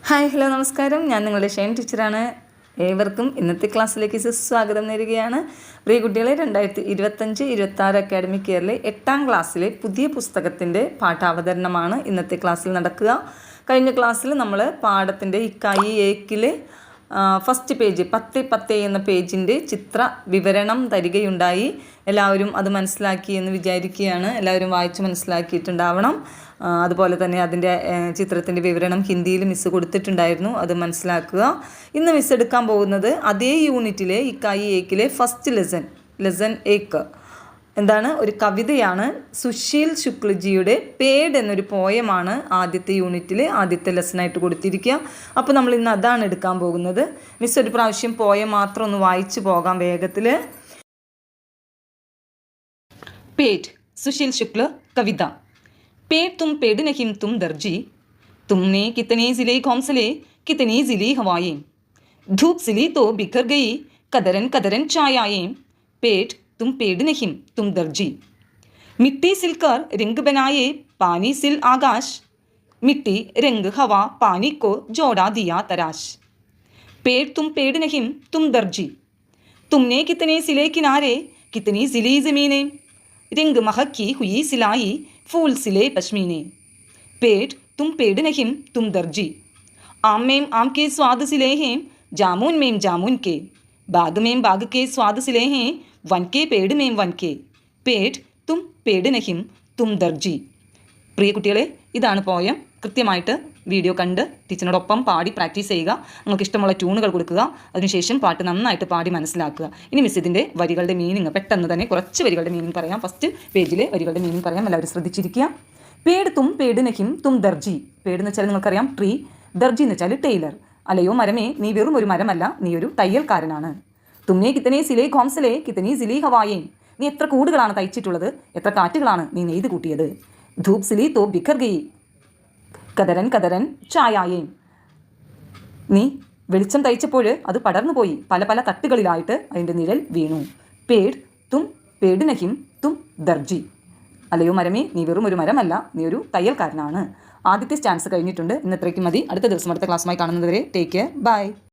Hi hello നമസ്കാരം. ഞാൻ നിങ്ങളുടെ ഷൈൻ ടീച്ചറാണ്. ഏവർക്കും ഇന്നത്തെ ക്ലാസ്സിലേക്ക് സ്വാഗതം നേരുകയാണ്. പ്രിയ കുട്ടികളെ, 2025-26 അക്കാഡമിക് ഇയറിലെ 8ാം ക്ലാസ്സിലെ പുതിയ പുസ്തകത്തിൻ്റെ പാഠാവതരണമാണ് ഇന്നത്തെ ക്ലാസ്സിൽ നടക്കുക. കഴിഞ്ഞ ക്ലാസ്സിൽ നമ്മൾ പാഠത്തിൻ്റെ ഇക്കായി ഏക്കിൽ ഫസ്റ്റ് പേജ് 10 എന്ന പേജിൻ്റെ ചിത്ര വിവരണം തരികയുണ്ടായി. എല്ലാവരും അത് മനസ്സിലാക്കി എന്ന് വിചാരിക്കുകയാണ്. എല്ലാവരും വായിച്ച് മനസ്സിലാക്കിയിട്ടുണ്ടാവണം. അതുപോലെ തന്നെ അതിൻ്റെ ചിത്രത്തിൻ്റെ വിവരണം ഹിന്ദിയിൽ മിസ്സ് കൊടുത്തിട്ടുണ്ടായിരുന്നു, അത് മനസ്സിലാക്കുക. ഇന്ന് മിസ്സ് എടുക്കാൻ പോകുന്നത് അതേ യൂണിറ്റിലെ ഇക്കായി ഏക്കിലെ ഫസ്റ്റ് ലെസൺ 1 എന്താണ്, ഒരു കവിതയാണ്. സുശീൽ ശുക്ലജിയുടെ പേഡ് എന്നൊരു പോയമാണ് ആദ്യത്തെ യൂണിറ്റിൽ ആദ്യത്തെ ലെസണായിട്ട് കൊടുത്തിരിക്കുക. അപ്പോൾ നമ്മൾ ഇന്ന് അതാണ് എടുക്കാൻ പോകുന്നത്. മിസ് ഒരു പ്രാവശ്യം പോയം മാത്രം ഒന്ന് വായിച്ചു പോകാം വേഗത്തിൽ. पेट सुशील शुक्ल कविता. पेट तुम पेड़ नहीं तुम दर्जी, तुमने कितने ज़िले घोंसले कितनी ज़िली हवाएं, धूप सिली तो बिखर गई कदरन कदरन छायाएं. पेट तुम पेड़ नहीं तुम दर्जी, मिट्टी सिलकर रंग बनाए पानी सिल आकाश, मिट्टी रंग हवा पानी को जोड़ा दिया तराश. पेट तुम पेड़ नहीं तुम दर्जी, तुमने कितने सिले किनारे कितनी ज़िली ज़मीनें, रिंग महकी हुई सिलाई फूल सिले पश्मीने. पेट तुम पेड़ नहीं तुम दर्जी, आम में आम के स्वाद सिले हैं जामुन में जामुन के, बाग में बाग के स्वाद सिले हैं वन के पेड़ में वन के. पेट तुम पेड़ नहीं तुम दर्जी. പ്രിയ കുട്ടികളെ, ഇതാണ് പോയം. കൃത്യമായിട്ട് വീഡിയോ കണ്ട് ടീച്ചറിനോടൊപ്പം പാടി പ്രാക്ടീസ് ചെയ്യുക. നിങ്ങൾക്ക് ഇഷ്ടമുള്ള ട്യൂണുകൾ കൊടുക്കുക. അതിനുശേഷം പാട്ട് നന്നായിട്ട് പാടി മനസ്സിലാക്കുക. ഇനി മിസ് ഇതിൻ്റെ വരികളുടെ മീനിങ് പെട്ടെന്ന് തന്നെ കുറച്ച് വരികളുടെ മീനിങ് പറയാം. ഫസ്റ്റ് പേജിലെ വരികളുടെ മീനിങ് പറയാം. എല്ലാവരും ശ്രദ്ധിച്ചിരിക്കുക. പേട് തും പേട് നഹിം തും ദർജി. പേട് എന്ന് വെച്ചാൽ നിങ്ങൾക്കറിയാം ട്രീ, ദർജി എന്ന് വെച്ചാൽ ടൈലർ. അല്ലയോ മരമേ, നീ വെറും ഒരു മരമല്ല, നീ ഒരു തയ്യൽക്കാരനാണ്. തുമ്നെ കിത്തനെ സിലേ ഖോംസലേ കിത്തനി സിലി ഹവായേ, നീ എത്ര കൂടുകളാണ് തയ്ച്ചിട്ടുള്ളത്, എത്ര കാറ്റുകളാണ് നീ നെയ്ത് കൂട്ടിയത്. ധൂപ് സിലി തോ ബിഖർ ഗയി കദരൻ കദരൻ ചായായേ, നീ വെളിച്ചം തയ്ച്ചപ്പോൾ അത് പടർന്നു പോയി, പല പല തട്ടുകളിലായിട്ട് അതിൻ്റെ നിഴൽ വീണു. പേട് തും പേട് നഹിം തും ദർജി, അല്ലയോ മരമേ, നീ വെറും ഒരു മരമല്ല, നീ ഒരു തയ്യൽക്കാരനാണ്. ആദ്യത്തെ സ്റ്റാൻസ് കഴിഞ്ഞിട്ടുണ്ട്. ഇന്നത്രയ്ക്കും മതി. അടുത്ത ദിവസം അടുത്ത ക്ലാസ്സുമായി കാണുന്നതുവരെ ടേക്ക് കെയർ, ബൈ.